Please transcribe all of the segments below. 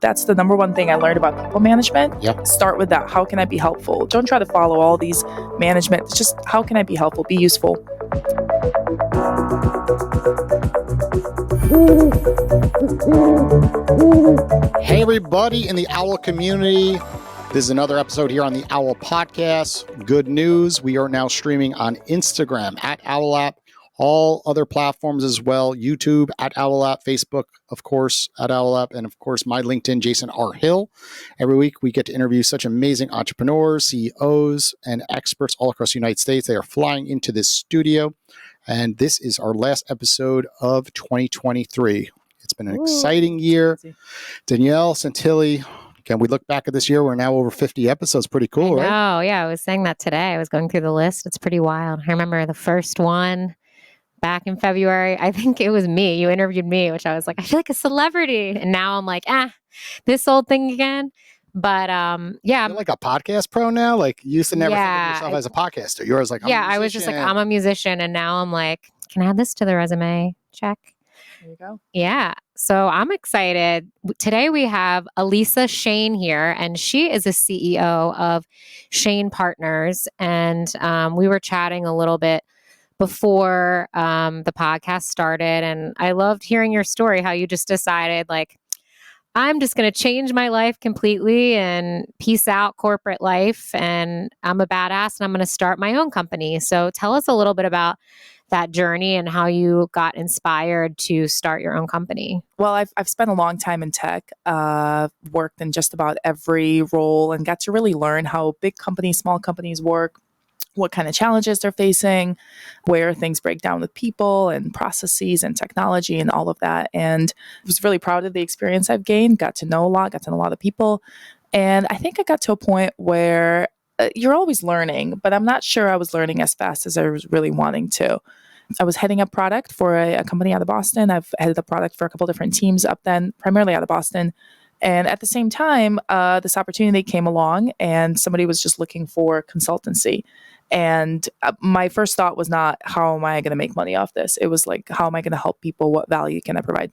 That's the number one thing I learned about people management. Yep. Start with that. How can I be helpful? Don't try to follow all these management. It's just how can I be helpful? Be useful. Hey, everybody in the Owwll community. This is another episode here on the Owwll podcast. Good news. We are now streaming on Instagram at Owwll App, all other platforms as well, YouTube at Owwll App, Facebook, of course, at Owwll App, and of course, my LinkedIn, Jason R. Hill. Every week, we get to interview such amazing entrepreneurs, CEOs, and experts all across the United States. They are flying into this studio, and this is our last episode of 2023. It's been an exciting year. Danielle Santilli. Again, we look back at this year, we're now over 50 episodes. Pretty cool, right? Oh, yeah. I was saying that today. I was going through the list. It's pretty wild. I remember the first one back in February. I think it was me. You interviewed me, which I was like, I feel like a celebrity. And now I'm like, this old thing again. But yeah. You're like a podcast pro now? Like you used to never think of yourself as a podcaster. You're always like, I was just like, I'm a musician. And now I'm like, can I add this to the resume? Check. There you go. Yeah. So I'm excited. Today we have Alisa Sheyn here, and she is a CEO of Sheyn Partners. And we were chatting a little bit before the podcast started. And I loved hearing your story, how you just decided, like, I'm just going to change my life completely and peace out corporate life. And I'm a badass and I'm going to start my own company. So tell us a little bit about that journey and how you got inspired to start your own company. Well, I've spent a long time in tech, worked in just about every role and got to really learn how big companies, small companies work, what kind of challenges they're facing, where things break down with people and processes and technology and all of that. And I was really proud of the experience I've gained, got to know a lot of people. And I think I got to a point where you're always learning, but I'm not sure I was learning as fast as I was really wanting to. I was heading up product for a company out of Boston. I've headed up product for a couple different teams up then, primarily out of Boston. And at the same time, this opportunity came along and somebody was just looking for consultancy. And my first thought was not, how am I going to make money off this? It was like, how am I going to help people? What value can I provide?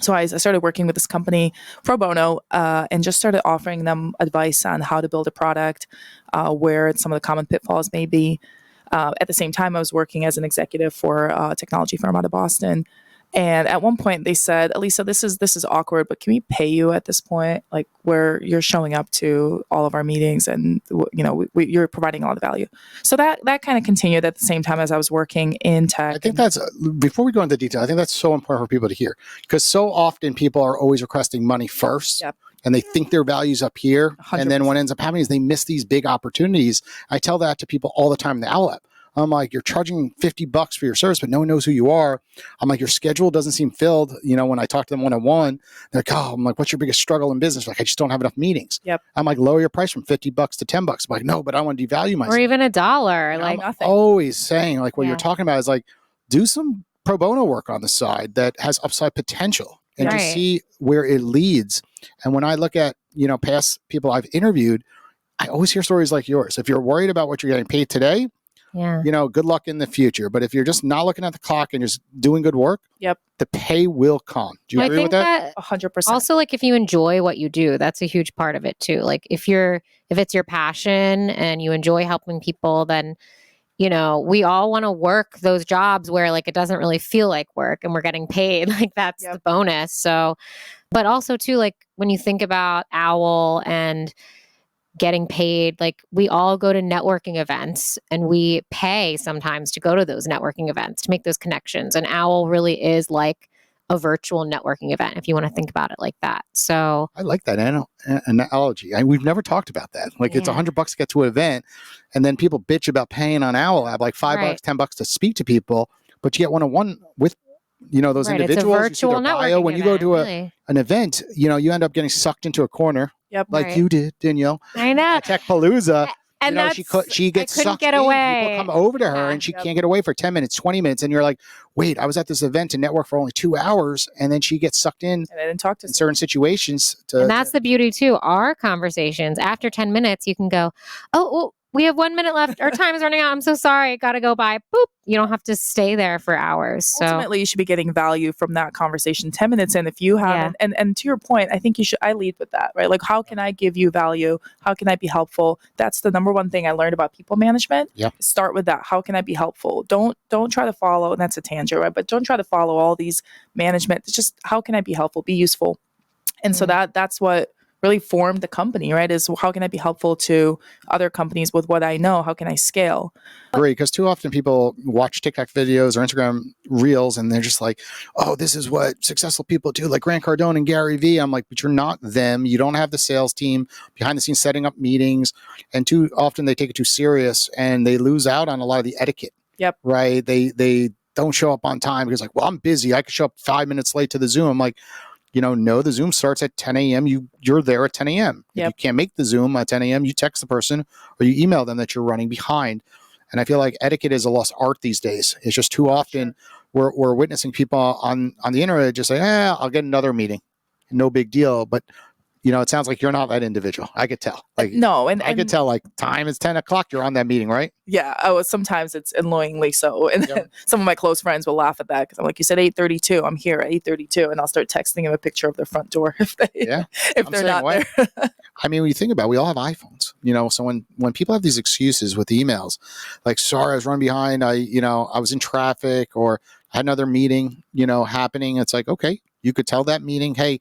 So I started working with this company pro bono and just started offering them advice on how to build a product, where some of the common pitfalls may be. At the same time, I was working as an executive for a technology firm out of Boston. And at one point they said, Alisa, this is awkward, but can we pay you at this point? Like where you're showing up to all of our meetings and, you're providing a lot of value. So that kind of continued at the same time as I was working in tech. I think that's, before we go into detail, I think that's so important for people to hear because so often people are always requesting money first. Yep. And they think their value's up here. 100%. And then what ends up happening is they miss these big opportunities. I tell that to people all the time in the Owwll app. I'm like, you're charging $50 for your service, but no one knows who you are. I'm like, your schedule doesn't seem filled. When I talk to them one-on-one, they're like, I'm like, what's your biggest struggle in business? Like, I just don't have enough meetings. Yep. I'm like, lower your price from $50 to $10. I'm like, no, but I want to devalue myself. Or even $1. Like I'm nothing. always saying, like, what you're talking about is like, do some pro bono work on the side that has upside potential and to see where it leads. And when I look at, past people I've interviewed, I always hear stories like yours. If you're worried about what you're getting paid today, good luck in the future. But if you're just not looking at the clock and just doing good work, the pay will come. Do you agree with that? 100%. Also, like if you enjoy what you do, that's a huge part of it too. Like if it's your passion and you enjoy helping people, then we all want to work those jobs where like it doesn't really feel like work and we're getting paid. Like that's the bonus. So, but also too, like when you think about Owwll and getting paid, like we all go to networking events and we pay sometimes to go to those networking events to make those connections. And Owwll really is like a virtual networking event if you want to think about it like that. So I like that analogy. We've never talked about that. Like it's $100 to get to an event, and then people bitch about paying on Owwll app like $5, $10 to speak to people, but you get one-on-one with those individuals. It's a virtual bio. When you go to an event, you end up getting sucked into a corner. Yep. Like you did, Danielle. I know. At Techpalooza. And she gets sucked get in. away. People come over to her and she can't get away for 10 minutes, 20 minutes. And you're like, wait, I was at this event to network for only 2 hours. And then she gets sucked in and I didn't talk to in certain situations. And that's the beauty too. Our conversations, after 10 minutes, you can go, oh, we have 1 minute left. Our time is running out. I'm so sorry. Gotta go by. Boop. You don't have to stay there for hours. So Ultimately, you should be getting value from that conversation 10 minutes in if you haven't. And to your point, I think I lead with that, right? Like, how can I give you value? How can I be helpful? That's the number one thing I learned about people management. Yeah. Start with that. How can I be helpful? Don't try to follow, and that's a tangent, right? But don't try to follow all these management. It's just, how can I be helpful? Be useful. And so that's what really formed the company, right? Is how can I be helpful to other companies with what I know? How can I scale? Great, because too often people watch TikTok videos or Instagram reels and they're just like, oh, this is what successful people do, like Grant Cardone and Gary Vee. I'm like, but you're not them. You don't have the sales team behind the scenes setting up meetings. And too often they take it too serious and they lose out on a lot of the etiquette. Yep. Right? They don't show up on time because like, well, I'm busy. I could show up 5 minutes late to the Zoom. I'm like, no, the Zoom starts at 10 a.m. You're there at 10 a.m. If Yep. you can't make the Zoom at 10 a.m., you text the person or you email them that you're running behind. And I feel like etiquette is a lost art these days. It's just too often we're witnessing people on the internet just say, I'll get another meeting. No big deal. But, it sounds like you're not that individual. I could tell. Like, no, and I could tell like time is 10 o'clock. You're on that meeting, right? Yeah. Sometimes it's annoyingly so. And some of my close friends will laugh at that because I'm like, you said 8:32. I'm here at 8:32. And I'll start texting them a picture of their front door if they're not there. I mean, when you think about it, we all have iPhones, so when people have these excuses with emails, like, sorry, I was running behind. I was in traffic or had another meeting, happening. It's like, okay, you could tell that meeting, hey,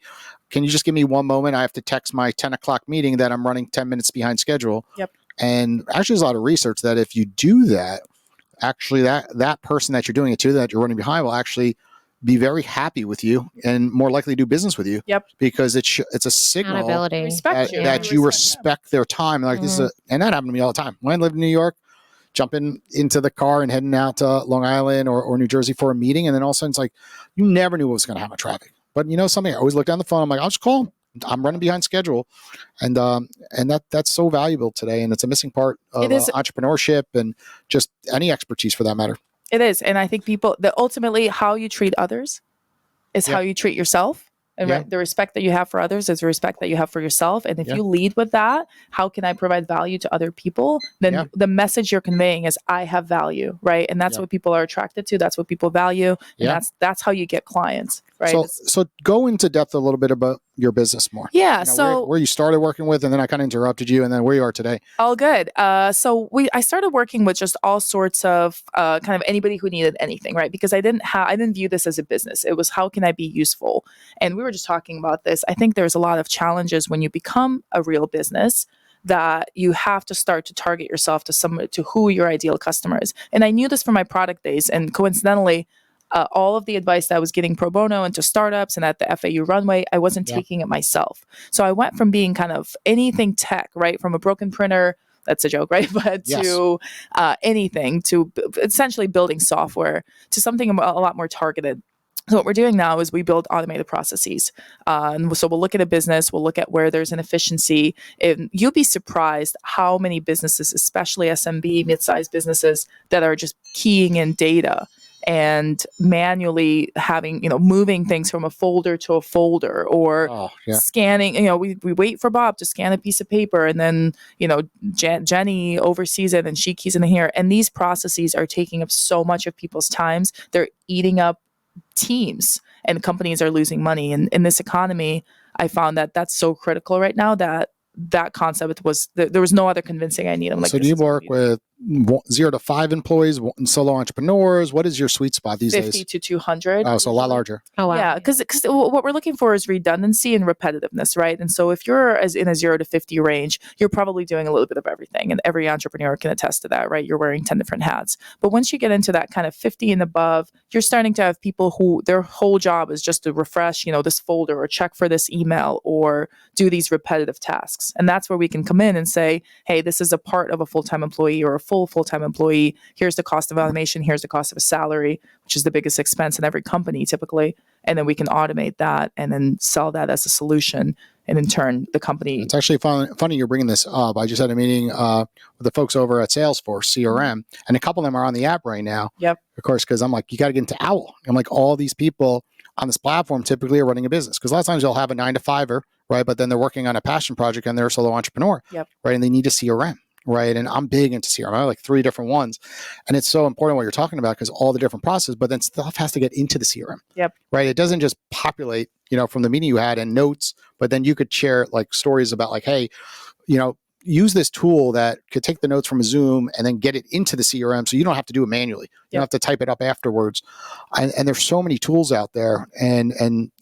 can you just give me one moment? I have to text my 10 o'clock meeting that I'm running 10 minutes behind schedule. Yep. And actually, there's a lot of research that if you do that, actually that person that you're doing it to, that you're running behind, will actually be very happy with you and more likely to do business with you. Yep. Because it's a signal that you respect their time. Like this is and that happened to me all the time. When I lived in New York, jumping into the car and heading out to Long Island or New Jersey for a meeting. And then all of a sudden it's like, you never knew what was going to happen with traffic. But something, I always look down the phone. I'm like, I'll just call them. I'm running behind schedule. And that's so valuable today. And it's a missing part of entrepreneurship and just any expertise for that matter. It is. And I think that ultimately how you treat others is how you treat yourself. And the respect that you have for others is the respect that you have for yourself. And if you lead with that, how can I provide value to other people? Then the message you're conveying is I have value, right? And that's what people are attracted to. That's what people value. And that's how you get clients, right? So go into depth a little bit about your business more. Yeah. So where you started working with, and then I kind of interrupted you, and then where you are today. All good. So I started working with just all sorts of kind of anybody who needed anything, right? Because I didn't view this as a business. It was how can I be useful? And we were just talking about this. I think there's a lot of challenges when you become a real business that you have to start to target yourself to who your ideal customer is. And I knew this from my product days, and coincidentally, all of the advice that I was getting pro bono into startups and at the FAU Runway, I wasn't taking it myself. So I went from being kind of anything tech, right? From a broken printer, that's a joke, right? But to anything, to essentially building software, to something a lot more targeted. So what we're doing now is we build automated processes. And so we'll look at a business, we'll look at where there's an efficiency. And you'll be surprised how many businesses, especially SMB, mid-sized businesses, that are just keying in data and manually having, moving things from a folder to a folder or scanning, we wait for Bob to scan a piece of paper and then, Jenny oversees it and she keys in here. And these processes are taking up so much of people's times. They're eating up teams and companies are losing money. And in this economy, I found that that's so critical right now that concept was, there was no other convincing I need. I'm like, so do you work with 0 to 5 employees, solo entrepreneurs? What is your sweet spot these days? 50 to 200. Oh, so a lot larger. Oh, wow. Yeah, because what we're looking for is redundancy and repetitiveness, right? And so if you're in a 0 to 50 range, you're probably doing a little bit of everything. And every entrepreneur can attest to that, right? You're wearing 10 different hats. But once you get into that kind of 50 and above, you're starting to have people who their whole job is just to refresh, this folder or check for this email or do these repetitive tasks. And that's where we can come in and say, hey, this is a part of a full-time employee or a full-time employee. Here's the cost of automation. Here's the cost of a salary, which is the biggest expense in every company typically. And then we can automate that and then sell that as a solution. And in turn, the company... It's actually funny you're bringing this up. I just had a meeting with the folks over at Salesforce, CRM, and a couple of them are on the app right now. Yep. Of course, because I'm like, you got to get into Owwll. I'm like, all these people on this platform typically are running a business. Because a lot of times they'll have a 9 to 5er, right? But then they're working on a passion project and they're a solo entrepreneur, yep. right? And they need a CRM. right? And I'm big into CRM. I have like 3 different ones. And it's so important what you're talking about because all the different processes, but then stuff has to get into the CRM, Yep. right? It doesn't just populate, from the meeting you had and notes, but then you could share like stories about like, hey, use this tool that could take the notes from a Zoom and then get it into the CRM so you don't have to do it manually. You don't have to type it up afterwards. And there's so many tools out there and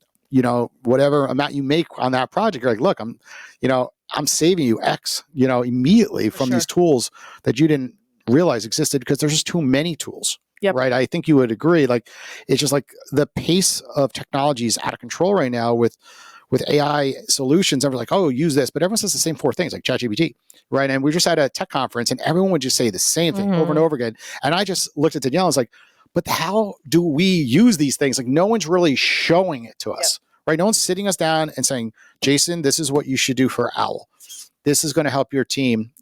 whatever amount you make on that project, you're like, look, I'm saving you X, immediately from these tools that you didn't realize existed because there's just too many tools. Yep. Right. I think you would agree. Like, it's just like the pace of technology is out of control right now with AI solutions. Everyone's like, oh, use this, but everyone says the same 4 things like ChatGPT, right? And we just had a tech conference and everyone would just say the same thing over and over again. And I just looked at Danielle and was like, but how do we use these things? Like, no one's really showing it to us, right? No one's sitting us down and saying, Jason, this is what you should do for Owwll. This is going to help your team,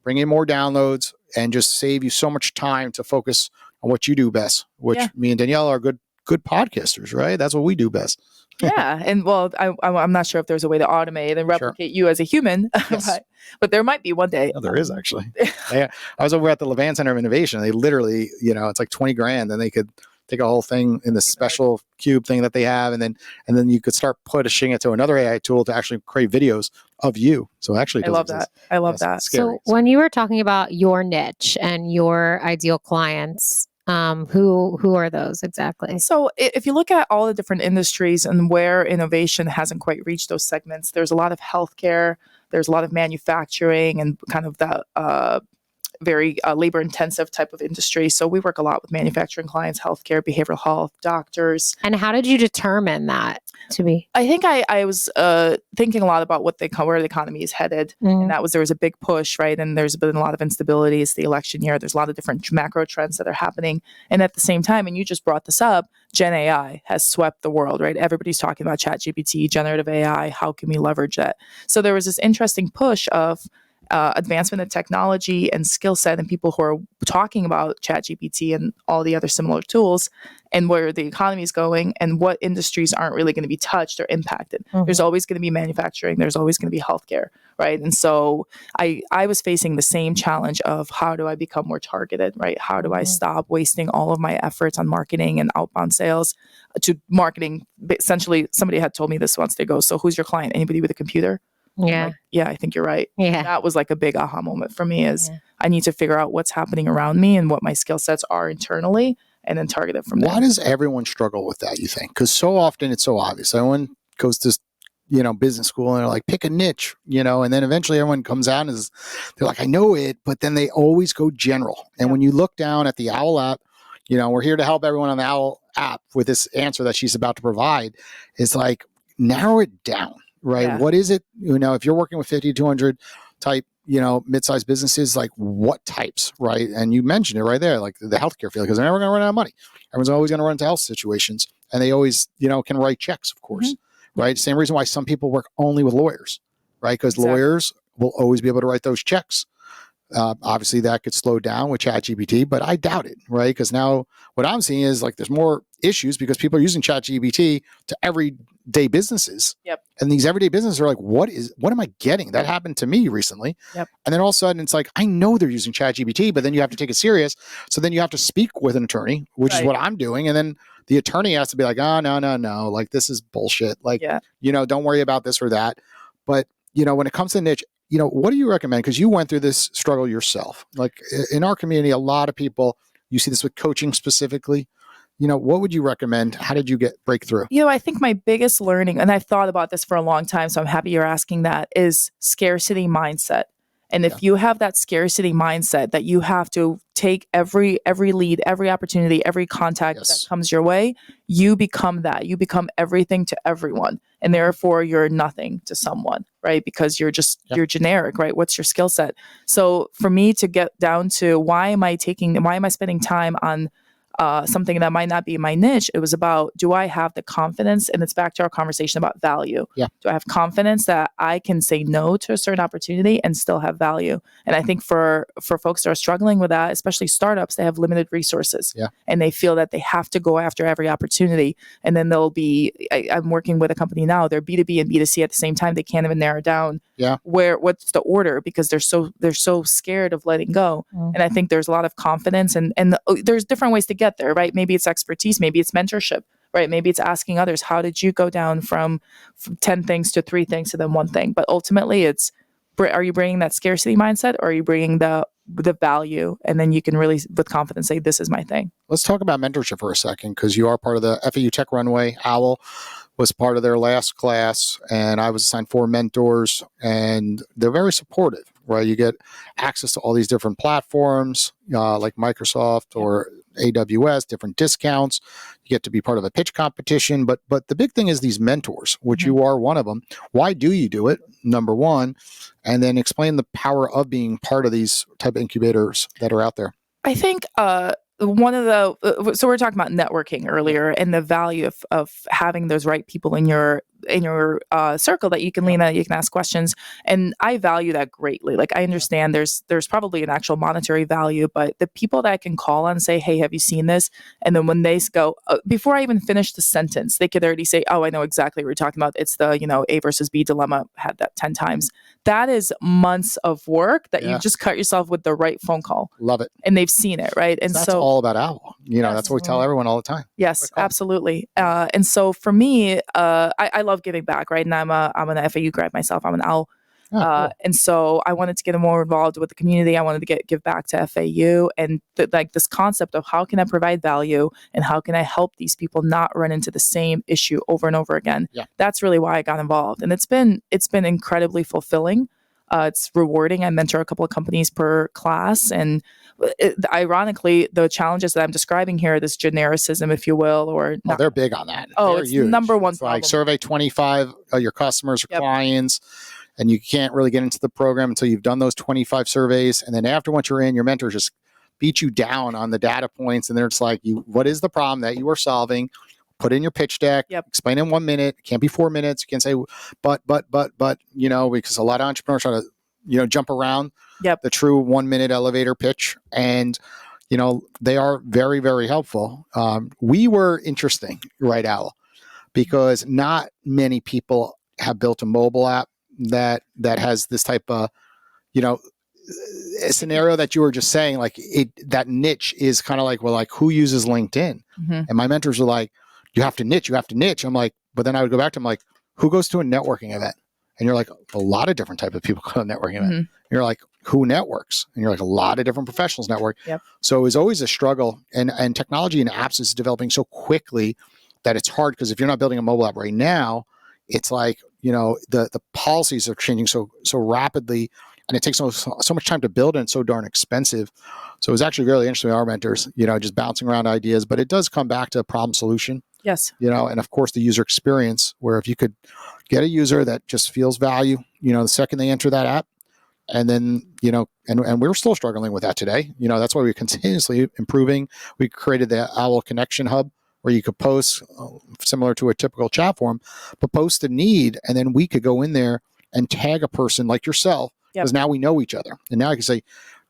bring in more downloads and just save you so much time to focus on what you do best, which me and Danielle are good podcasters, right? That's what we do best. Yeah. And well, I'm not sure if there's a way to automate and replicate you as a human, Yes. but there might be one day. No, there is actually. I was over at the Levan Center of Innovation. They literally, it's like $20,000 and they could take a whole thing in this special cube thing that they have. And then you could start pushing it to another AI tool to actually create videos of you. So actually, I love that. I love that. So when you were talking about your niche and your ideal clients, who are those exactly? So if you look at all the different industries and where innovation hasn't quite reached those segments, there's a lot of healthcare, there's a lot of manufacturing and kind of that very labor intensive type of industry. So we work a lot with manufacturing clients, healthcare, behavioral health, doctors. And how did you determine that to be? I think I was thinking a lot about where the economy is headed. And there was a big push, right? And there's been a lot of instability. It's the election year. There's a lot of different macro trends that are happening. And at the same time, and you just brought this up, Gen AI has swept the world, right? Everybody's talking about ChatGPT, generative AI. How can we leverage that? So there was this interesting push of advancement in technology and skill set and people who are talking about ChatGPT and all the other similar tools and where the economy is going and what industries aren't really going to be touched or impacted. There's always going to be manufacturing. There's always going to be healthcare, right? And so I was facing the same challenge of how do I become more targeted, right? How do I stop wasting all of my efforts on marketing and outbound sales to marketing? Essentially, somebody had told me this once. They go, so who's your client? Anybody with a computer? Yeah. Like, yeah, I think you're right. Yeah. That was like a big aha moment for me is I need to figure out what's happening around me and what my skill sets are internally and then target it from there. Why does everyone struggle with that, you think? Because so often it's so obvious. Everyone goes to, business school and they're like, pick a niche, and then eventually everyone comes out and they're like, I know it, but then they always go general. And when you look down at the Owwll app, we're here to help everyone on the Owwll app with this answer that she's about to provide. It's like, narrow it down. Right. Yeah. What is it? If you're working with 50 to 200 type, mid-sized businesses, like what types, right? And you mentioned it right there, like the healthcare field, because they're never going to run out of money. Everyone's always going to run into health situations and they always, can write checks, of course, right? Same reason why some people work only with lawyers, right? Because lawyers will always be able to write those checks. Obviously that could slow down with ChatGPT, but I doubt it, right? Because now what I'm seeing is like there's more issues because people are using ChatGPT to everyday businesses. Yep. And these everyday businesses are like, what am I getting? That happened to me recently. Yep. And then all of a sudden it's like, I know they're using ChatGPT, but then you have to take it serious. So then you have to speak with an attorney, which is what I'm doing. And then the attorney has to be like, oh, no. Like, this is bullshit. Like, don't worry about this or that. But, when it comes to niche, what do you recommend? Because you went through this struggle yourself. Like in our community, a lot of people, you see this with coaching specifically. What would you recommend? How did you break through? I think my biggest learning, and I've thought about this for a long time, so I'm happy you're asking that, is scarcity mindset. And if you have that scarcity mindset that you have to take every lead, every opportunity, every contact that comes your way, you become that. You become everything to everyone. And therefore you're nothing to someone, right? Because you're just, you're generic, right? What's your skill set? So for me to get down to why am I spending time on something that might not be my niche. It was about, do I have the confidence? And it's back to our conversation about value. Yeah. Do I have confidence that I can say no to a certain opportunity and still have value? And I think for folks that are struggling with that, especially startups, they have limited resources. Yeah. And they feel that they have to go after every opportunity. And then they'll be, I'm working with a company now, they're B2B and B2C at the same time. They can't even narrow down what's the order, because they're so scared of letting go. And I think there's a lot of confidence and there's different ways to get there, right? Maybe it's expertise, maybe it's mentorship, right? Maybe it's asking others, how did you go down from 10 things to 3 things to then 1 thing? But ultimately it's, are you bringing that scarcity mindset, or are you bringing the value? And then you can really with confidence say, this is my thing. Let's talk about mentorship for a second, because you are part of the FAU Tech Runway. Owwll was part of their last class, and I was assigned 4 mentors, and they're very supportive, right? You get access to all these different platforms, like Microsoft or AWS, different discounts. You get to be part of a pitch competition, but the big thing is these mentors, which you are one of them. Why do you do it? Number one, and then explain the power of being part of these type of incubators that are out there. I think one of the so we were talking about networking earlier and the value of having those right people in your circle that you can lean on, you can ask questions, and I value that greatly. Like I understand there's probably an actual monetary value, but the people that I can call on and say, hey, have you seen this? And then when they go, before I even finish the sentence, they could already say, oh, I know exactly what you're talking about. It's the A versus B dilemma. Had that 10 times. That is months of work that you've just cut yourself with the right phone call. Love it. And they've seen it, right? And that's so all about Owwll. That's what we tell everyone all the time. Yes, absolutely. And so for me, I love giving back, right? And I'm an FAU grad myself. I'm an Owwll. Cool. And so I wanted to get more involved with the community. I wanted to give back to FAU, and this concept of how can I provide value and how can I help these people not run into the same issue over and over again. Yeah. That's really why I got involved, and it's been incredibly fulfilling. It's rewarding. I mentor a couple of companies per class, and ironically, the challenges that I'm describing here, this genericism, if you will, or they're big on that. Oh, it's huge. Number one. It's like survey 25 of your customers or clients, and you can't really get into the program until you've done those 25 surveys. And then once you're in, your mentors just beat you down on the data points, and then it's like, what is the problem that you are solving? Put in your pitch deck, explain in 1 minute. It can't be 4 minutes. You can say, but, because a lot of entrepreneurs try to, jump around the true 1 minute elevator pitch. And, they are very, very helpful. We were interesting, right, Owwll? Because not many people have built a mobile app that has this type of, a scenario that you were just saying, like that niche is kind of like, well, like who uses LinkedIn? Mm-hmm. And my mentors were like, you have to niche. I'm like, but then I would go back to them like, who goes to a networking event? And you're like, a lot of different type of people go to a networking event. And you're like, who networks? And you're like, a lot of different professionals network. Yep. So it was always a struggle. And technology and apps is developing so quickly that it's hard, because if you're not building a mobile app right now, it's like, the policies are changing so rapidly, and it takes so much time to build, and it's so darn expensive. So it was actually really interesting with our mentors, just bouncing around ideas, but it does come back to problem solution. Yes. And of course the user experience, where if you could get a user that just feels value, the second they enter that app, and then, and we're still struggling with that today. That's why we're continuously improving. We created the Owwll Connection Hub, where you could post similar to a typical chat form, but post a need, and then we could go in there and tag a person like yourself, because now we know each other. And now I can say,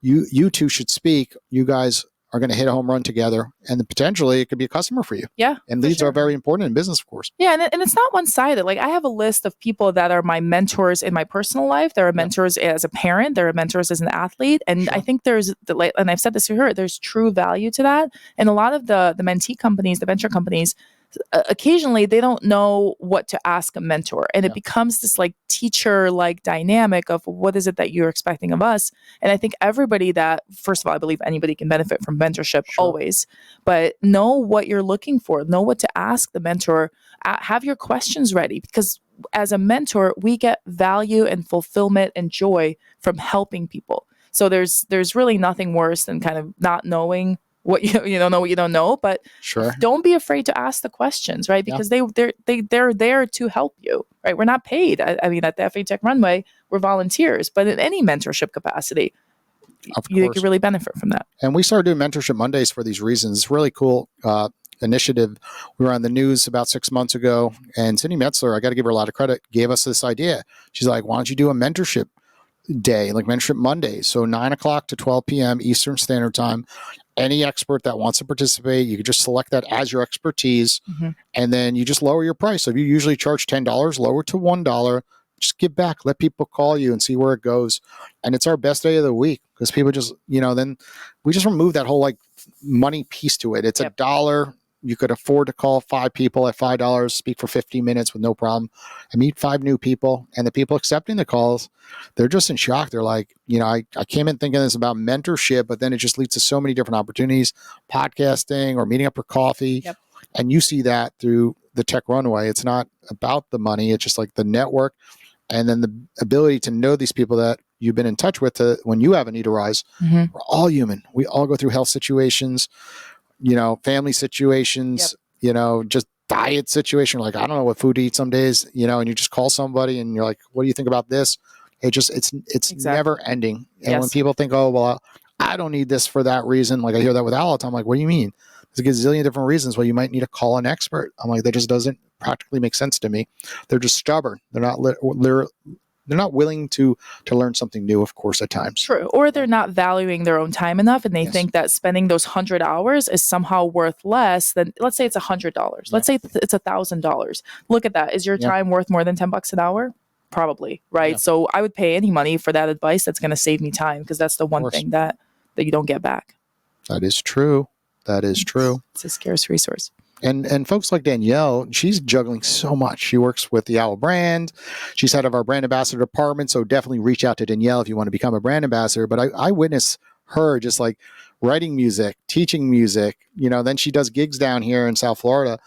you two should speak. You guys are going to hit a home run together, and then potentially it could be a customer for you. Yeah. And leads are very important in business, of course. Yeah. And it's not one-sided. Like I have a list of people that are my mentors in my personal life. There are mentors as a parent. There are mentors as an athlete. And I think and I've said this to her, there's true value to that. And a lot of the mentee companies, the venture companies, occasionally they don't know what to ask a mentor, and it becomes this like teacher like dynamic of what is it that you're expecting of us. And I think everybody that, first of all, I believe anybody can benefit from mentorship always, but know what you're looking for, know what to ask the mentor, have your questions ready, because as a mentor we get value and fulfillment and joy from helping people. So there's really nothing worse than kind of not knowing what you don't know what you don't know, but don't be afraid to ask the questions, right? Because they're there to help you, right? We're not paid. I mean, at the FAU Tech Runway, we're volunteers, but in any mentorship capacity, Of you course. could really benefit from that. And we started doing Mentorship Mondays for these reasons. It's really cool initiative. We were on the news about 6 months ago, and Cindy Metzler, I got to give her a lot of credit, gave us this idea. She's like, why don't you do a mentorship day, like Mentorship Mondays? So 9 o'clock to 12 p.m. Eastern Standard Time. Any expert that wants to participate, you could just select that as your expertise, and then you just lower your price. So if you usually charge $10, lower it to $1. Just give back. Let people call you and see where it goes. And it's our best day of the week because people just, then we just remove that whole like money piece to it. It's $1. You could afford to call 5 people at $5, speak for 50 minutes with no problem, and meet 5 new people. And the people accepting the calls, they're just in shock. They're like, I came in thinking this about mentorship, but then it just leads to so many different opportunities, podcasting or meeting up for coffee. Yep. And you see that through the Tech Runway. It's not about the money. It's just like the network. And then the ability to know these people that you've been in touch with when you have a need arise. We're all human. We all go through health situations, family situations, just diet situation. Like, I don't know what food to eat some days, and you just call somebody and you're like, what do you think about this? It's exactly. Never ending. And when people think, oh, well, I don't need this for that reason. Like I hear that with Owwll all the time. I'm like, what do you mean? There's a gazillion different reasons why you might need to call an expert. I'm like, that just doesn't practically make sense to me. They're just stubborn. They're not willing to learn something new, of course, at times. True. Or they're not valuing their own time enough, and they think that spending those 100 hours is somehow worth less than, let's say it's $100. Let's say it's $1,000. Look at that. Is your time worth more than $10 an hour? Probably, right? Yeah. So I would pay any money for that advice that's going to save me time, because that's the one thing that you don't get back. That is true. That is true. It's a scarce resource. And folks like Danielle, she's juggling so much. She works with the Owwll brand. She's head of our brand ambassador department. So definitely reach out to Danielle if you want to become a brand ambassador. But I witness her just like writing music, teaching music. Then she does gigs down here in South Florida.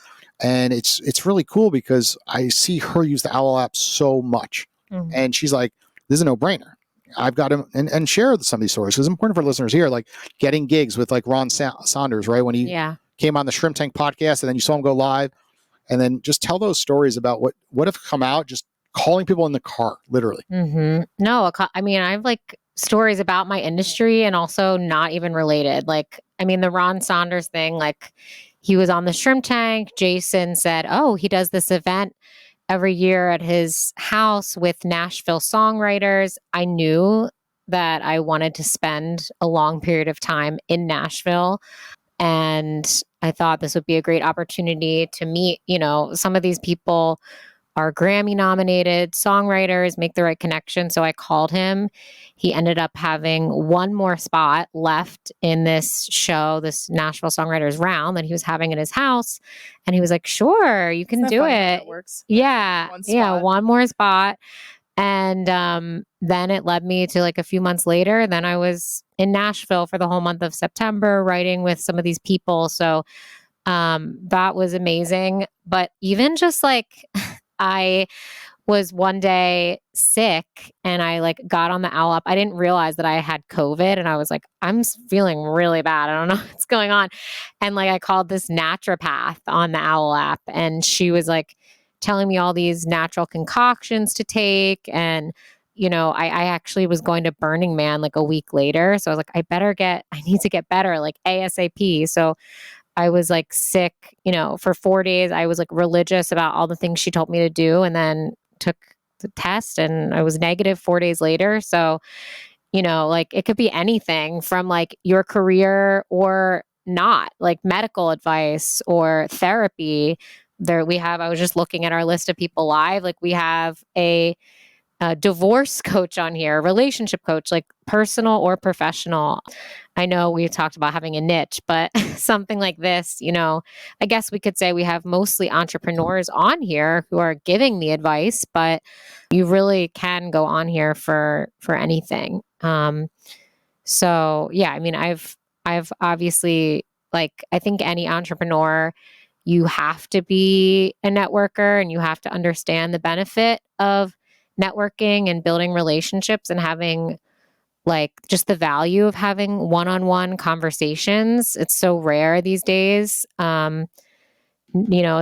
And it's really cool because I see her use the Owwll app so much. And she's like, this is a no-brainer. I've got to and share some of these stories. It's important for listeners here, like getting gigs with like Ron Saunders, right? When he came on the Shrimp Tank podcast, and then you saw him go live, and then just tell those stories about what have come out, just calling people in the car, literally. No, I mean, I have like stories about my industry and also not even related. Like, I mean, the Ron Saunders thing, like he was on the Shrimp Tank. Jason said, oh, he does this event every year at his house with Nashville songwriters. I knew that I wanted to spend a long period of time in Nashville. And I thought this would be a great opportunity to meet, some of these people are Grammy nominated songwriters, make the right connection. So I called him. He ended up having one more spot left in this show, this Nashville Songwriters Round that he was having at his house. And he was like, sure, you can do it. That works? Yeah. One more spot. And then it led me to like a few months later. Then I was in Nashville for the whole month of September, writing with some of these people. So that was amazing. But even just like I was one day sick and I like got on the Owwll app. I didn't realize that I had COVID, and I was like, I'm feeling really bad. I don't know what's going on. And like I called this naturopath on the Owwll app, and she was like telling me all these natural concoctions to take. And, I actually was going to Burning Man like a week later. So I was like, I need to get better, like ASAP. So I was like sick, for 4 days. I was like religious about all the things she told me to do, and then took the test and I was negative 4 days later. So, like it could be anything from like your career or not, like medical advice or therapy. I was just looking at our list of people live. Like we have a divorce coach on here, relationship coach, like personal or professional. I know we talked about having a niche, but something like this, I guess we could say we have mostly entrepreneurs on here who are giving the advice, but you really can go on here for anything. So yeah, I mean, I've obviously, like, I think any entrepreneur, you have to be a networker and you have to understand the benefit of networking and building relationships and having like just the value of having one-on-one conversations. It's so rare these days, as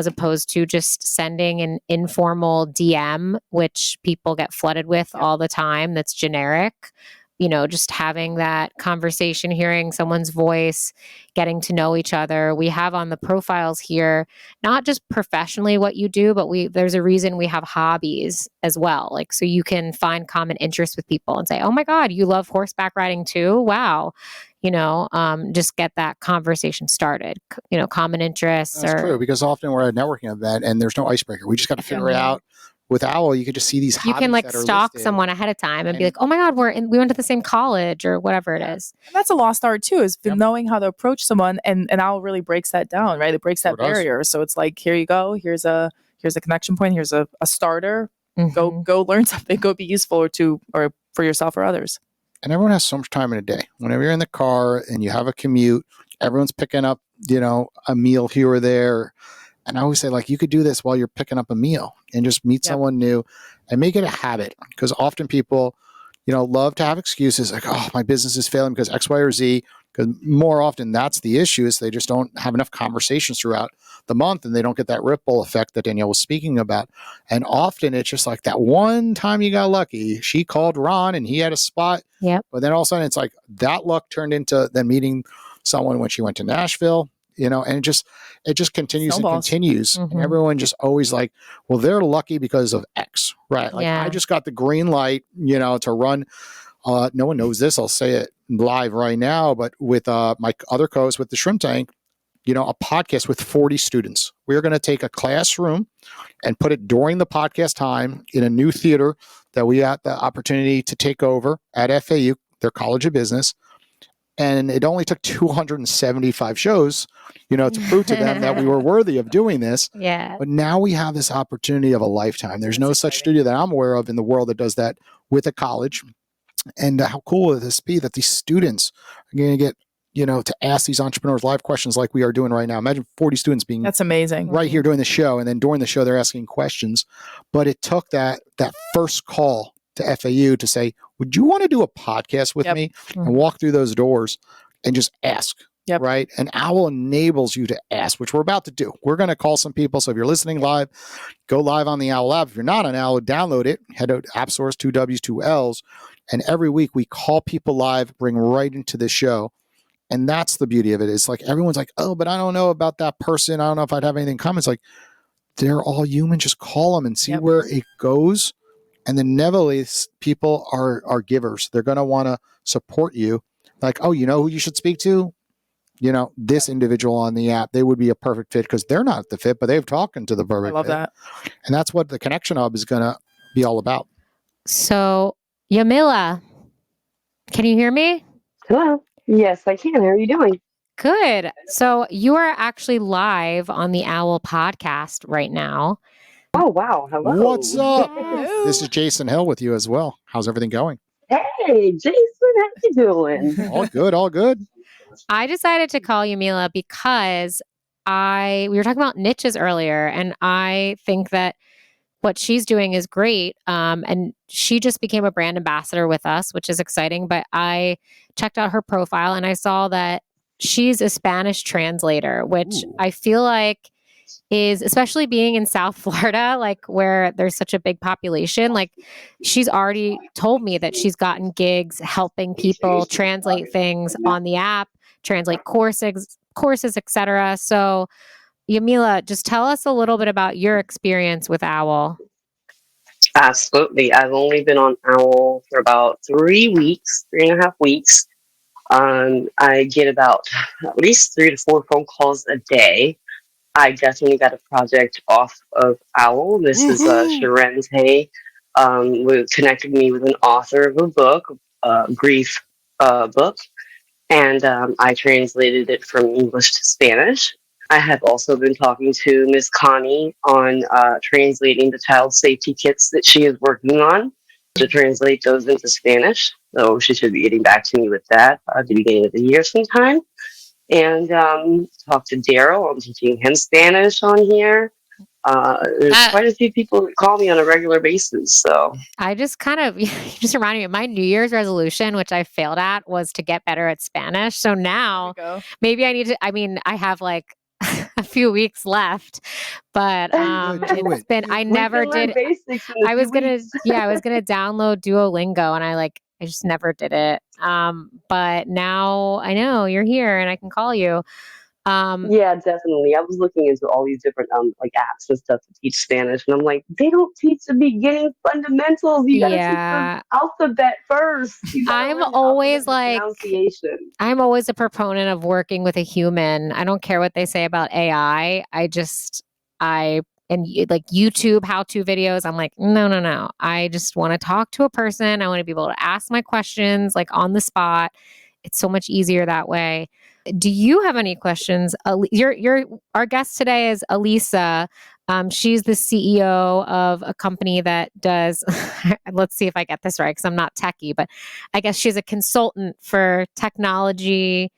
opposed to just sending an informal DM, which people get flooded with all the time. That's generic. just having that conversation, hearing someone's voice, getting to know each other. We have on the profiles here, not just professionally what you do, but there's a reason we have hobbies as well. Like, so you can find common interests with people and say, oh my God, you love horseback riding too? Wow. Just get that conversation started, common interests. That's true, because often we're at a networking event and there's no icebreaker. We just got to figure it out. With Owwll, you could just see these hobbies. You can that are stalk listed. someone ahead of time and be like, oh my God, we went to the same college or whatever it is. And that's a lost art too, is knowing how to approach someone, and Owwll really breaks that down, right? It breaks that barrier. So it's like, here you go, here's a connection point, here's a starter. Mm-hmm. Go learn something, go be useful or for yourself or others. And everyone has so much time in a day. Whenever you're in the car and you have a commute, everyone's picking up, a meal here or there. And I always say, like, you could do this while you're picking up a meal and just meet someone new and make it a habit. Because often people, love to have excuses like, oh, my business is failing because X, Y, or Z. Because more often that's the issue, is they just don't have enough conversations throughout the month and they don't get that ripple effect that Danielle was speaking about. And often it's just like that one time you got lucky. She called Ron and he had a spot. Yep. But then all of a sudden it's like that luck turned into then meeting someone when she went to Nashville. And it just continues and continues. Mm-hmm. And everyone just always like, well, they're lucky because of X, right? Like I just got the green light, to run. No one knows this. I'll say it live right now, but with my other co-host with the Shrimp Tank, a podcast with 40 students. We're going to take a classroom and put it during the podcast time in a new theater that we had the opportunity to take over at FAU, their College of Business. And it only took 275 shows, to prove to them that we were worthy of doing this. Yeah. But now we have this opportunity of a lifetime. There's no such studio that I'm aware of in the world that does that with a college. And how cool would this be that these students are going to get, to ask these entrepreneurs live questions like we are doing right now. Imagine 40 students being that's amazing right here doing the show. And then during the show, they're asking questions. But it took that first call to FAU to say, would you want to do a podcast with me and walk through those doors and just ask? Yep. Right. And Owwll enables you to ask, which we're about to do. We're going to call some people. So if you're listening live, go live on the Owwll app. If you're not on Owwll, download it. Head to App Source, 2 W's, 2 L's. And every week we call people live, bring right into the show. And that's the beauty of it. It's like everyone's like, oh, but I don't know about that person. I don't know if I'd have anything in common. It's like, they're all human. Just call them and see where it goes. And then nevertheless, people are givers. They're going to want to support you. Like, oh, you know who you should speak to? This individual on the app, they would be a perfect fit because they're not the fit, but they've talking to the perfect fit. I love that. And that's what the Connection Hub is going to be all about. So, Yamila, can you hear me? Hello. Yes, I can. How are you doing? Good. So you are actually live on the Owwll podcast right now. Oh, wow. Hello. What's up? Yes. This is Jason Hill with you as well. How's everything going? Hey, Jason, how you doing? All good, all good. I decided to call you Mila because we were talking about niches earlier, and I think that what she's doing is great. And she just became a brand ambassador with us, which is exciting. But I checked out her profile and I saw that she's a Spanish translator, which I feel like is, especially being in South Florida, like where there's such a big population, like she's already told me that she's gotten gigs helping people translate things on the app, translate courses, etc. So Yamila, just tell us a little bit about your experience with Owwll. Absolutely. I've only been on Owwll for about 3.5 weeks. I get about at least 3 to 4 phone calls a day. I definitely got a project off of Owwll. This is Sharente connected me with an author of a book, grief book, and I translated it from English to Spanish. I have also been talking to Miss Connie on translating the child safety kits that she is working on to translate those into Spanish. So she should be getting back to me with that at the beginning of the year sometime. And talk to Daryl. I'm teaching him Spanish on here. There's quite a few people that call me on a regular basis. So I just you just reminded me of my New Year's resolution, which I failed at, was to get better at Spanish. So now maybe I need to, I have like a few weeks left, but it's been, I never did. I was going to download Duolingo and I I just never did it. But now I know you're here and I can call you. Yeah, definitely. I was looking into all these different like apps and stuff to teach Spanish, and I'm like, they don't teach the beginning fundamentals. You got to teach the alphabet first. You got to I'm learn the always alphabet, the pronunciation. I'm always a proponent of working with a human. I don't care what they say about AI. Like YouTube how-to videos, I'm like, no. I just want to talk to a person. I want to be able to ask my questions like on the spot. It's so much easier that way. Do you have any questions? Our guest today is Alisa. She's the CEO of a company that does, let's see if I get this right because I'm not techie, but I guess she's a consultant for technology,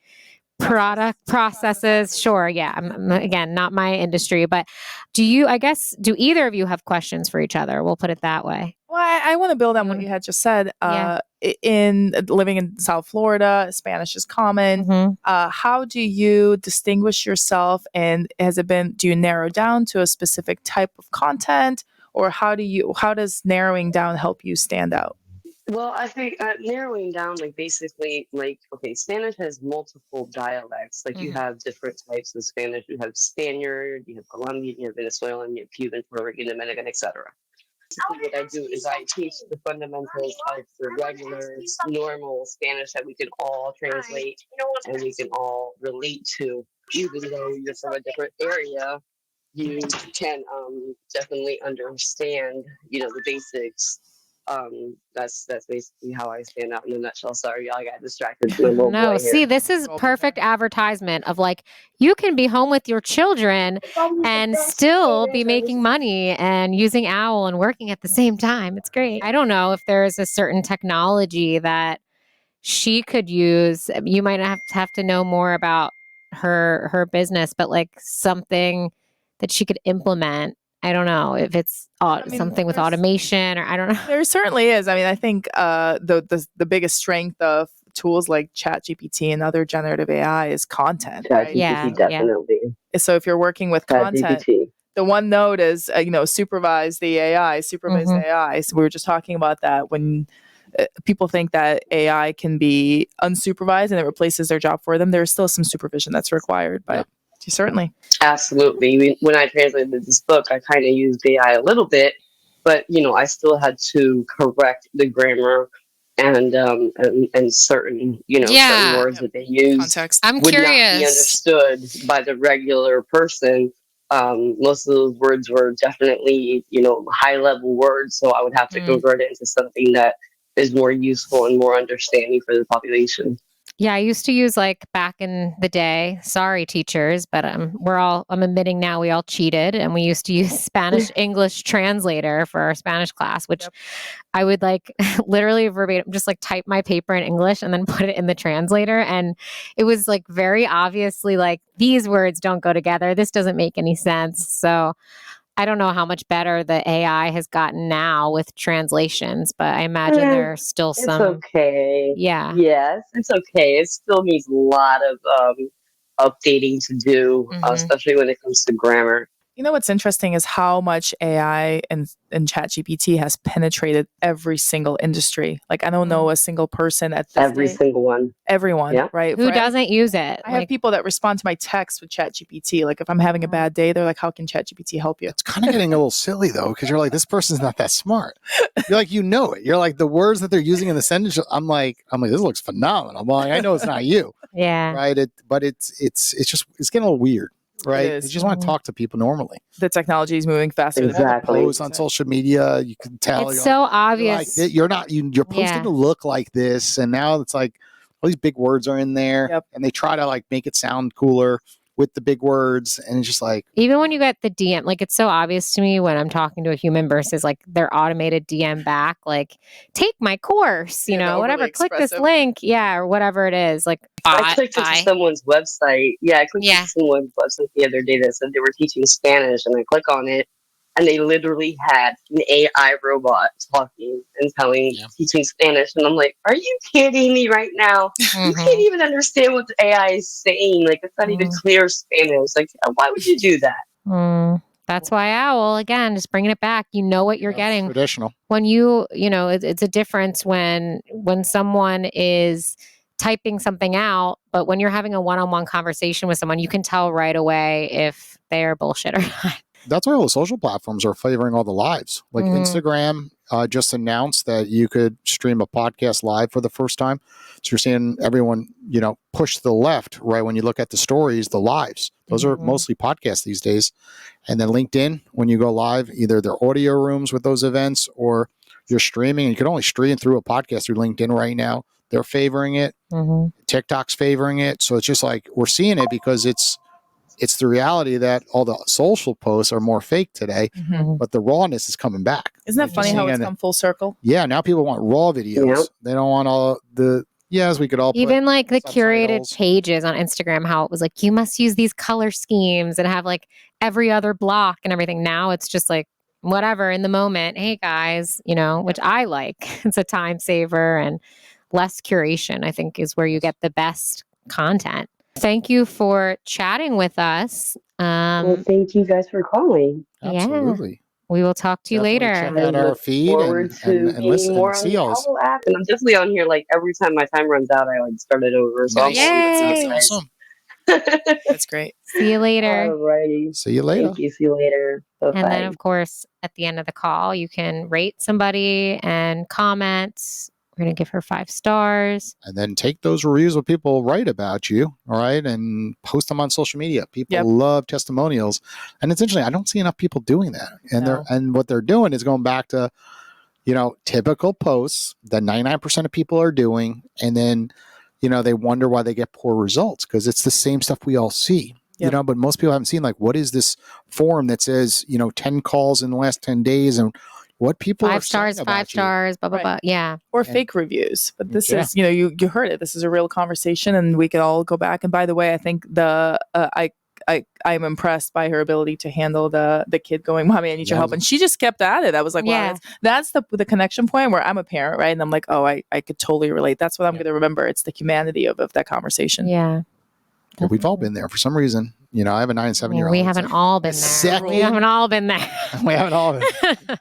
product processes. Sure. Yeah. Again, not my industry, but do either of you have questions for each other? We'll put it that way. Well, I want to build on what you had just said. Yeah. In living in South Florida, Spanish is common. Mm-hmm. How do you distinguish yourself? And do you narrow down to a specific type of content, or how does narrowing down help you stand out? Well, I think narrowing down, like basically, like, okay, Spanish has multiple dialects. Like you have different types of Spanish. You have Spaniard, you have Colombian, you have Venezuelan, you have Cuban, Puerto Rican, Dominican, etc. Basically, what I do is I teach the fundamentals of the regular, normal Spanish that we can all translate and we can all relate to. Even though you're from a different area, you can definitely understand, the basics. That's basically how I stand out in a nutshell. Sorry, y'all, I got distracted from my little No, boy see, here. this is perfect advertisement of like, you can be home with your children and still be making money and using Owwll and working at the same time. It's great. I don't know if there is a certain technology that she could use. You might have to know more about her business, but like something that she could implement. I don't know if it's something with automation or I don't know. There certainly is. I mean, I think the biggest strength of tools like ChatGPT and other generative AI is content. Right? ChatGPT, definitely. So if you're working with content, the one note is, supervise the AI, supervise the AI. So we were just talking about that when people think that AI can be unsupervised and it replaces their job for them. There's still some supervision that's required, but certainly. Absolutely. When I translated this book, I kind of used AI a little bit, but I still had to correct the grammar and certain certain words that they use Context. I'm would curious. not be understood by the regular person. Most of those words were definitely high level words, so I would have to convert it into something that is more useful and more understanding for the population. Yeah, I used to use like back in the day, sorry teachers, but I'm admitting now we all cheated and we used to use Spanish English translator for our Spanish class, which I would like literally verbatim just like type my paper in English and then put it in the translator. And it was like very obviously like these words don't go together. This doesn't make any sense. So I don't know how much better the AI has gotten now with translations, but I imagine there's still some. It's okay. Yeah. Yes, it's okay. It still needs a lot of updating to do, especially when it comes to grammar. You know what's interesting is how much AI and ChatGPT has penetrated every single industry. Like I don't know a single person at this every single one. Everyone, right? Who doesn't use it? I have people that respond to my texts with ChatGPT. Like if I'm having a bad day, they're like, "How can ChatGPT help you?" It's kind of getting a little silly though, because you're like, this person's not that smart. You're like, it. You're like the words that they're using in the sentence. I'm like, this looks phenomenal. Well, I know it's not you. Yeah. Right. But it's getting a little weird. Right. You just want to talk to people normally. The technology is moving faster. Exactly. Posts on social media, you can tell. It's so obvious. You're posting to look like this, and now it's like all these big words are in there, and they try to like make it sound cooler with the big words, and it's just like even when you get the DM, like it's so obvious to me when I'm talking to a human versus like their automated DM back, like take my course, whatever, click this link, or whatever it is. Like I clicked into someone's website. Yeah, I clicked into someone's website the other day that said they were teaching Spanish, and I click on it, and they literally had an AI robot talking and teaching Spanish. And I'm like, are you kidding me right now? You can't even understand what the AI is saying. Like, it's not even clear Spanish. Like, why would you do that? That's why Owwll, again, just bringing it back. You know what you're getting. Traditional. When it's a difference when someone is typing something out, but when you're having a one-on-one conversation with someone, you can tell right away if they're bullshit or not. That's why all the social platforms are favoring all the lives. Like Instagram just announced that you could stream a podcast live for the first time. So you're seeing everyone, push to the left, right? When you look at the stories, the lives, those are mostly podcasts these days. And then LinkedIn, when you go live, either they're audio rooms with those events or you're streaming. And you can only stream through a podcast through LinkedIn right now. They're favoring it. TikTok's favoring it. So it's just like we're seeing it because it's the reality that all the social posts are more fake today, but the rawness is coming back. Isn't that funny how it's come full circle? Yeah, now people want raw videos. Yep. They don't want all the, we could all even like the curated pages on Instagram, how it was like, you must use these color schemes and have like every other block and everything. Now it's just like, whatever in the moment. Hey guys, which I like. It's a time saver and less curation, I think, is where you get the best content. Thank you for chatting with us. Well, thank you guys for calling. Absolutely. Yeah. We will talk to you later. Check out our feed and listen more and on see the us. Owwll app. And I'm definitely on here like every time my time runs out, I like start it over. So I'm Yay. that's awesome. That's great. See you later. Alrighty. See you later. Thank you. See you later. Bye-bye. And then, of course, at the end of the call, you can rate somebody and comment. We're going to give her 5 stars. And then take those reviews what people write about you, all right, and post them on social media. People love testimonials. And it's interesting. I don't see enough people doing that. And what they're doing is going back to, typical posts that 99% of people are doing. And then, they wonder why they get poor results because it's the same stuff we all see. But most people haven't seen, like, what is this form that says, 10 calls in the last 10 days and what people 5 are stars, saying 5 stars, blah, blah, blah. Yeah. Or fake reviews. But this is, you heard it. This is a real conversation and we could all go back. And by the way, I think I'm impressed by her ability to handle the kid going, Mommy, I need your help. And she just kept at it. I was like, wow, that's the connection point where I'm a parent, right? And I'm like, oh, I could totally relate. That's what I'm going to remember. It's the humanity of that conversation. Yeah. Yeah, we've all been there for some reason. I have a 9 and 7-year-old. We haven't all been there. We haven't all been there. We haven't all been.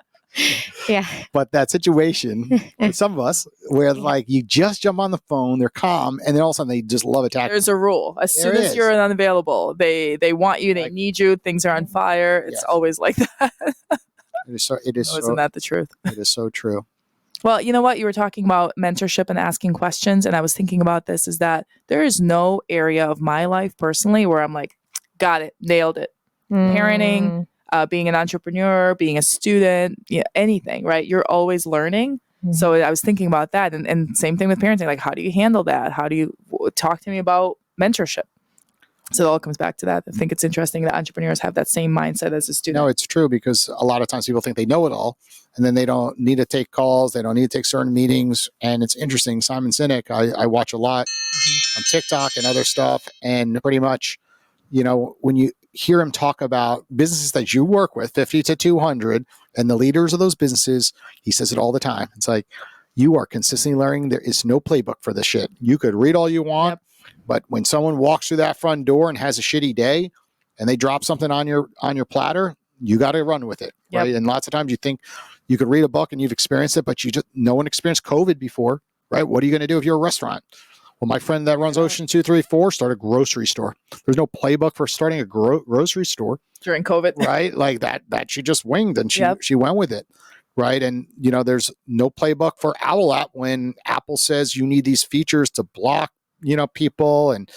Yeah. But that situation with some of us where like you just jump on the phone, they're calm, and then all of a sudden they just love attacking. There's a rule. As soon as you're unavailable, they want you, they need you, things are on fire. It's always like that. Isn't that the truth? It is so true. Well, you know what? You were talking about mentorship and asking questions, and I was thinking about this, is that there is no area of my life personally where I'm like, got it, nailed it. Parenting, being an entrepreneur, being a student, anything, right? You're always learning. So I was thinking about that. And same thing with parenting. Like, how do you handle that? How do you talk to me about mentorship? So it all comes back to that. I think it's interesting that entrepreneurs have that same mindset as a student. No, it's true because a lot of times people think they know it all and then they don't need to take calls. They don't need to take certain meetings. And it's interesting. Simon Sinek, I watch a lot on TikTok and other stuff. And pretty much, when you hear him talk about businesses that you work with, 50 to 200, and the leaders of those businesses, he says it all the time. It's like, you are consistently learning. There is no playbook for this shit. You could read all you want, but when someone walks through that front door and has a shitty day and they drop something on your platter, you got to run with it. Right. And lots of times you think you could read a book and you've experienced it, but no one experienced COVID before, right? What are you going to do if you're a restaurant? Well, my friend that runs Ocean 234 started a grocery store. There's no playbook for starting a grocery store during COVID, right? Like that she just winged and she went with it, right? And there's no playbook for Owwll app when Apple says you need these features to block people and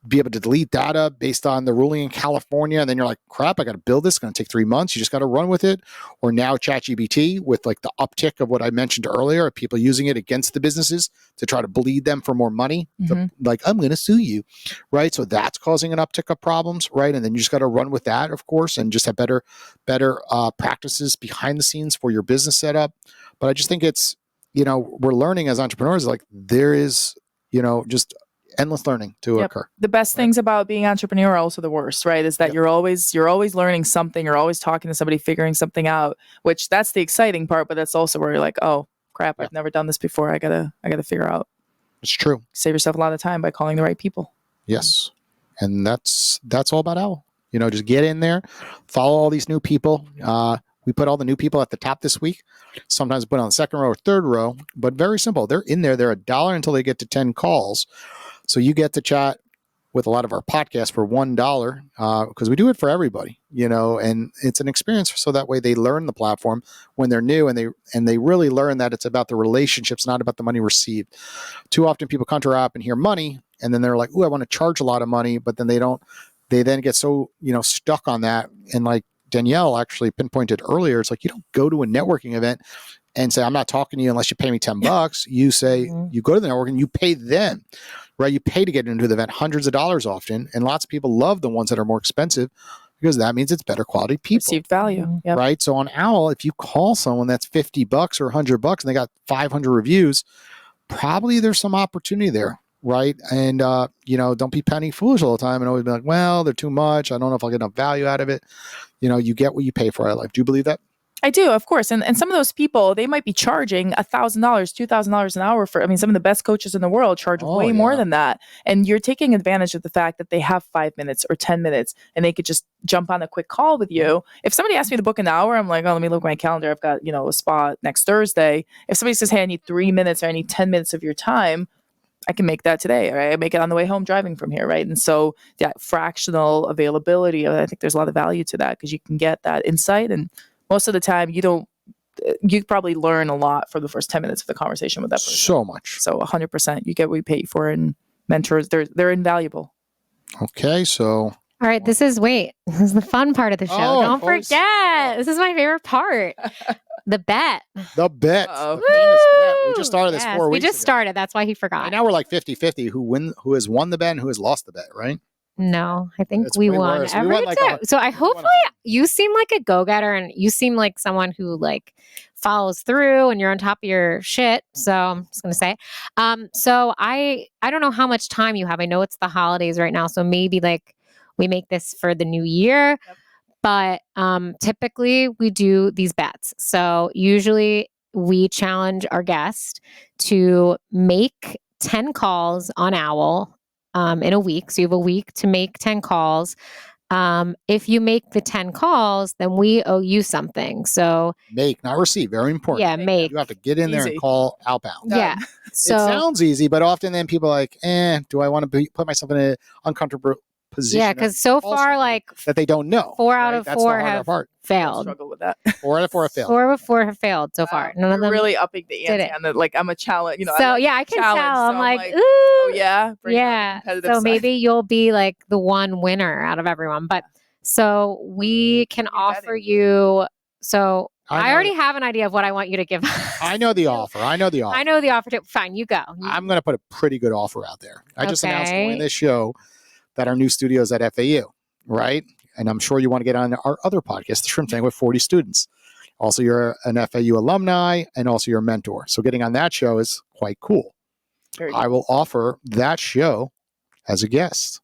be able to delete data based on the ruling in California. And then you're like, crap, I got to build this. It's going to take 3 months. You just got to run with it. Or now ChatGPT with like the uptick of what I mentioned earlier, of people using it against the businesses to try to bleed them for more money. Like, I'm going to sue you, right? So that's causing an uptick of problems, right? And then you just got to run with that, of course, and just have better practices behind the scenes for your business setup. But I just think it's, we're learning as entrepreneurs, like there is, just endless learning to occur. The best things about being entrepreneur are also the worst, right? Is that you're always learning something. You're always talking to somebody, figuring something out, which that's the exciting part. But that's also where you're like, oh crap, I've never done this before. I gotta figure out. It's true. Save yourself a lot of time by calling the right people. Yes. And that's all about Owwll. Just get in there, follow all these new people. We put all the new people at the top this week. Sometimes put on the second row or third row, but very simple. They're in there. They're $1 until they get to 10 calls. So you get to chat with a lot of our podcasts for $1 because we do it for everybody, and it's an experience. So that way they learn the platform when they're new, and they really learn that it's about the relationships, not about the money received. Too often people come to our app and hear money, and then they're like, "Ooh, I want to charge a lot of money," but then they then get so stuck on that. And like Danielle actually pinpointed earlier, it's like you don't go to a networking event and say, "I'm not talking to you unless you pay me $10." You say you go to the network and you pay them, right? You pay to get into the event, hundreds of dollars often, and lots of people love the ones that are more expensive because that means it's better quality people, Perceived value, yep. right? So on Owwll, if you call someone that's $50 or $100 and they got 500 reviews, probably there's some opportunity there. Right. And, don't be penny foolish all the time and always be like, well, they're too much. I don't know if I'll get enough value out of it. You get what you pay for out of life. Do you believe that? I do, of course. And some of those people, they might be charging $1,000, $2,000 an hour some of the best coaches in the world charge way more than that. And you're taking advantage of the fact that they have 5 minutes or 10 minutes and they could just jump on a quick call with you. If somebody asks me to book an hour, I'm like, oh, let me look at my calendar. I've got, a spot next Thursday. If somebody says, hey, I need 3 minutes or I need 10 minutes of your time, I can make that today, right? I make it on the way home driving from here, right? And so that fractional availability, I think there's a lot of value to that because you can get that insight. And most of the time you probably learn a lot for the first 10 minutes of the conversation with that person. So much. So 100%, you get what you pay for, and mentors, they're invaluable. Okay, so. All right, this is the fun part of the show. Don't forget, this is my favorite part. The bet. The bet. Uh-oh. The famous bet. We just started this 4 weeks We just ago. started. That's why he forgot. And now we're like 50-50 who has won the bet and who has lost the bet, right? No, I think It's we way won worse. We every won like time. So hopefully you seem like a go-getter and you seem like someone who follows through and you're on top of your shit. So I'm just going to say it. So I don't know how much time you have. I know it's the holidays right now. So maybe we make this for the new year. Yep. But typically we do these bets. So usually we challenge our guest to make 10 calls on Owwll in a week. So you have a week to make 10 calls. If you make the 10 calls, then we owe you something. So make, not receive. Very important. Yeah, make. You have to get in there and call outbound. Yeah. So it sounds easy, but often then people are like, do I want to put myself in an uncomfortable position? Yeah, because so far, that they don't know. 4 out of 4 have failed. I struggle with that. 4 out of 4 have failed. 4 out of 4 have failed so far. None of them really upping the ante on the, I'm a challenge. So I can tell. I'm like, ooh, oh yeah, yeah. So maybe you'll be the one winner out of everyone. But so we can offer you. So I already have an idea of what I want you to give us. I know the offer. I know the offer Too. Fine, you go. I'm going to put a pretty good offer out there. I just announced during this show that our new studio is at FAU, right? And I'm sure you want to get on our other podcast, The Shrimp Tank, with 40 students. Also, you're an FAU alumni and also you're a mentor. So getting on that show is quite cool. I will offer that show as a guest.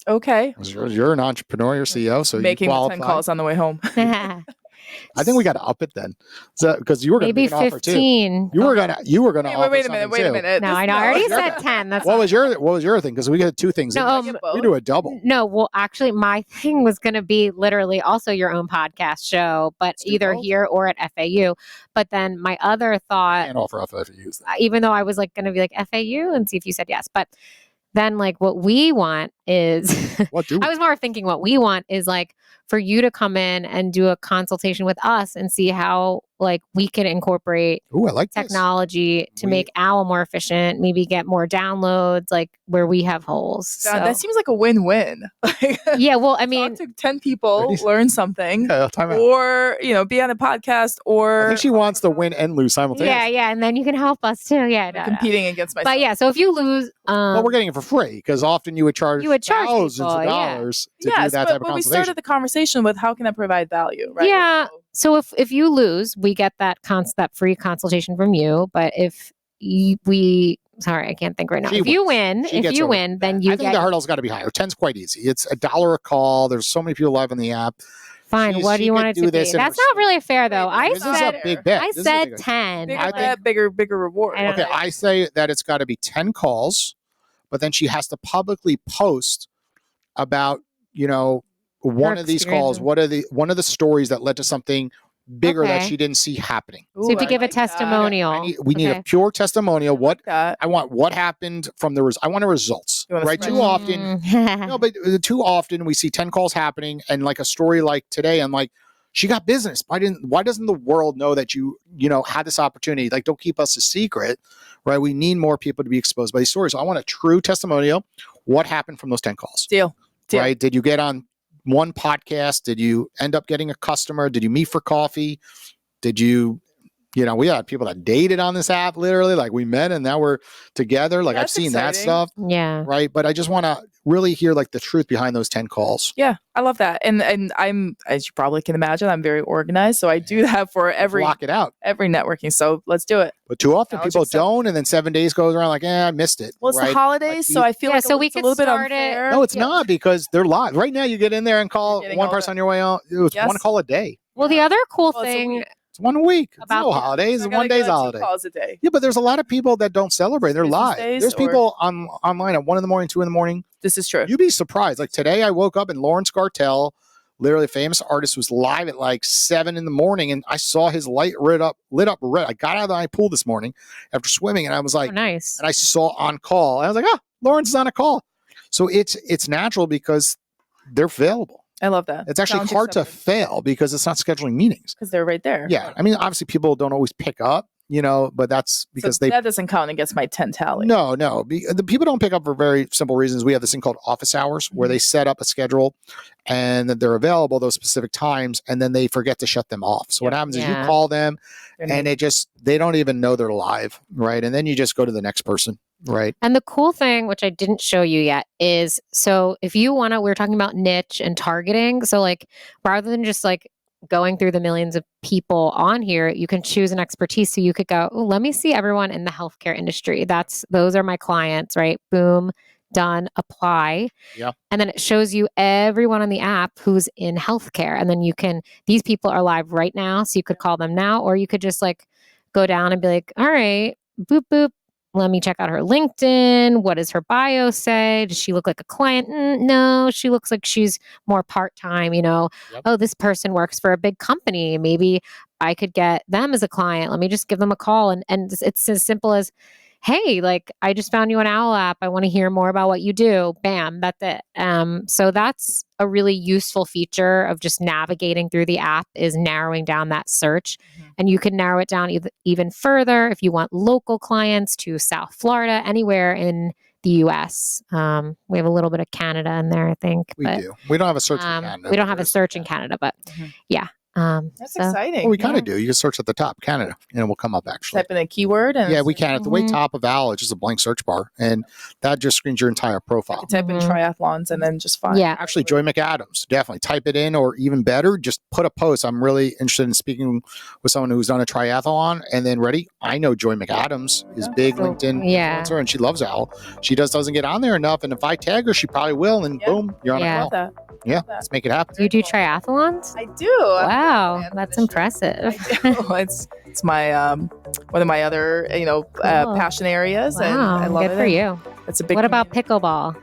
Okay. You're an entrepreneur, you're CEO, so making you qualify. 10 calls on the way home. I think we got to up it then, because you were going to make an offer too. You were going to offer wait a minute. No, I know. I already said 10. That's what was your thing? Because we got 2 things. No, we do a double. No, well, actually, my thing was going to be literally also your own podcast show, but either here or at FAU. But then my other thought, can't offer FAU, even though I was going to be FAU and see if you said yes, but then what we want is I was more thinking what we want is for you to come in and do a consultation with us and see how we could incorporate technology to make Owwll more efficient, maybe get more downloads where we have holes. That seems like a win-win. Yeah, well, I mean, talk to 10 people, learn something, or be on a podcast, or I think she wants to win and lose simultaneously. Yeah, and then you can help us too. Yeah, competing against myself. But yeah, so if you lose, well, we're getting it for free because often you would charge thousands of dollars to do that type of consultation. We started the conversation with how can I provide value, right? Yeah. So if you lose, we get that free consultation from you. But if sorry, I can't think right now. If you win, then you I think the hurdle's got to be higher. 10's quite easy. It's $1 a call. There's so many people live on the app. Fine. What do you want it to be? That's not really fair, though. This is a big bet. I said 10. Bigger reward. Okay, I say that it's got to be 10 calls, but then she has to publicly post about, one of these calls, one of the stories that led to something bigger that she didn't see happening. So you have to give a testimonial. We need a pure testimonial. I want what happened from I want the results, right? Too often, too often we see 10 calls happening and like a story like today, I'm like, she got business. Why doesn't the world know that you had this opportunity? Like, don't keep us a secret, right? We need more people to be exposed by these stories. So I want a true testimonial. What happened from those 10 calls? Deal. Right? Did you get on one podcast? Did you end up getting a customer? Did you meet for coffee? Did you, we had people that dated on this app, literally, like we met and now we're together. Like I've seen that stuff. Yeah. Right. But I just want to really hear like the truth behind those 10 calls. Yeah. I love that. And I'm, as you probably can imagine, I'm very organized. So I do that for every networking. So let's do it. But too often people don't. And then 7 days goes around like, I missed it. Well, it's the holidays. So I feel like so it's a little bit unfair. No, it's not, because they're live. Right now you get in there and call one person on your way out. It's one call a day. Well, the other cool thing. It's 1 week. It's no holidays. It's 1 day's holiday. Calls a day. Yeah, but there's a lot of people that don't celebrate. They're live. There's people online at 1 a.m, 2 a.m. This is true. You'd be surprised. Like today I woke up and Lawrence Gartell, literally a famous artist, was live at like 7 a.m. and I saw his light lit up red. I got out of my pool this morning after swimming and I was like, nice. And I saw on call. I was like, Lawrence is on a call. So it's natural because they're available. I love that. It's actually hard to fail because it's not scheduling meetings. Because they're right there. Yeah. I mean, obviously people don't always pick up, but that's because that doesn't count against my 10 tally. No. The people don't pick up for very simple reasons. We have this thing called office hours where they set up a schedule and they're available those specific times and then they forget to shut them off. So what happens is you call them and they don't even know they're live, right? And then you just go to the next person. Right. And the cool thing, which I didn't show you yet, is so if you want to, we were talking about niche and targeting. So like rather than just like going through the millions of people on here, you can choose an expertise. So you could go, let me see everyone in the healthcare industry. Those are my clients, right? Boom, done, apply. Yeah. And then it shows you everyone on the app who's in healthcare. And then these people are live right now. So you could call them now, or you could just like go down and be like, all right, boop, boop. Let me check out her LinkedIn. What does her bio say? Does she look like a client? No, she looks like she's more part-time, Yep. Oh, this person works for a big company. Maybe I could get them as a client. Let me just give them a call. And it's as simple as, hey, like I just found you on Owwll app. I want to hear more about what you do. Bam, that's it. So that's a really useful feature of just navigating through the app, is narrowing down that search. And you can narrow it down even further if you want local clients to South Florida, anywhere in the US. We have a little bit of Canada in there, I think. We do. We don't have a search in Canada. We don't have a search in Canada, but yeah. That's exciting. Well, we kind of do. You can search at the top, Canada, and it will come up actually. Type in a keyword. And we can. At the way top of Owwll, it's just a blank search bar, and that just screens your entire profile. Type in triathlons and then just find. Yeah. Actually, Joy McAdams, definitely type it in, or even better, just put a post. I'm really interested in speaking with someone who's done a triathlon, and then I know Joy McAdams is big LinkedIn influencer, and she loves Owwll. She doesn't get on there enough, and if I tag her, she probably will, and boom, you're on a call. Yeah, let's make it happen. Do you do triathlons? I do. Wow, that's impressive. It's my one of my other passion areas, and I love it. Good for you. It's a big. What about pickleball?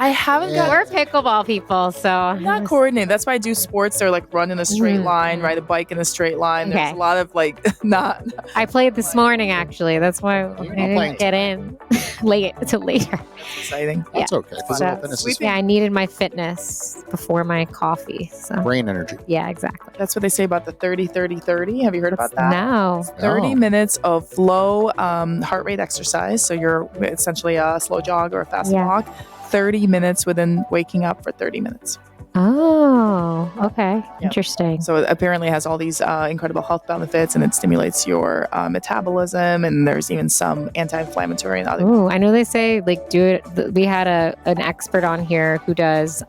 I haven't got. We're pickleball people, so I'm not coordinated. That's why I do sports. They're like run in a straight line, ride a bike in a straight line. There's a lot of like not. I played this morning actually. That's why I didn't get in late to later. Exciting. That's okay. Physical fitness is I needed my fitness before my coffee. So. Brain energy. Yeah, exactly. That's what they say about the 30-30-30. Have you heard about that? No. 30 minutes of low heart rate exercise. So you're essentially a slow jog or a fast walk. 30 minutes within waking up for 30 minutes. Oh, okay. Yep. Interesting. So it apparently has all these incredible health benefits, and it stimulates your metabolism, and there's even some anti-inflammatory and other. Oh, I know they say like do it. We had an expert on here who does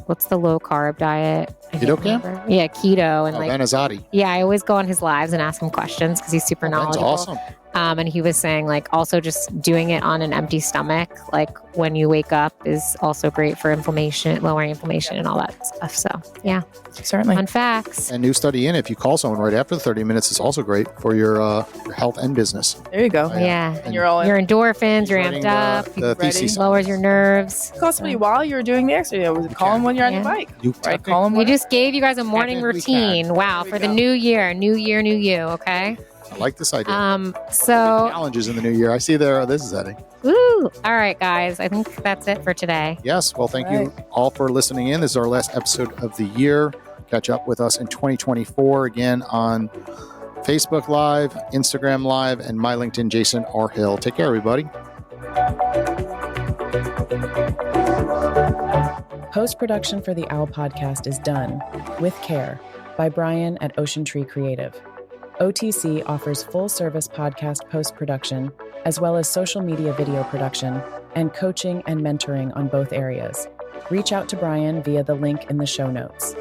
what's the low carb diet? Keto camp? Yeah, keto and Ben Azadi. Yeah, I always go on his lives and ask him questions because he's super knowledgeable. That's awesome. And he was saying like also just doing it on an empty stomach, like when you wake up, is also great for inflammation, lowering inflammation and all that stuff. So yeah, Certainly. fun facts. And new study in, if you call someone right after the 30 minutes, it's also great for your health and business. There you go. Yeah. And you're all in. Your endorphins, you're Writing amped up, the ready. thesis. lowers your nerves. Possibly while you're doing the exercise. Call them when you're on your Yeah. bike. You Right? Call them We when just gave you guys a morning Technically routine. can. Wow, There we for the go. new year, new you. Okay. I like this idea. So, Challenges in the new year. I see there. This is heading. woo. All right, guys. I think that's it for today. Yes. Well, thank you all for listening in. This is our last episode of the year. Catch up with us in 2024 again on Facebook Live, Instagram Live, and my LinkedIn, Jason R. Hill. Take care, everybody. Post-production for the Owwll podcast is done with care by Brian at Ocean Tree Creative. OTC offers full-service podcast post-production, as well as social media video production, and coaching and mentoring on both areas. Reach out to Brian via the link in the show notes.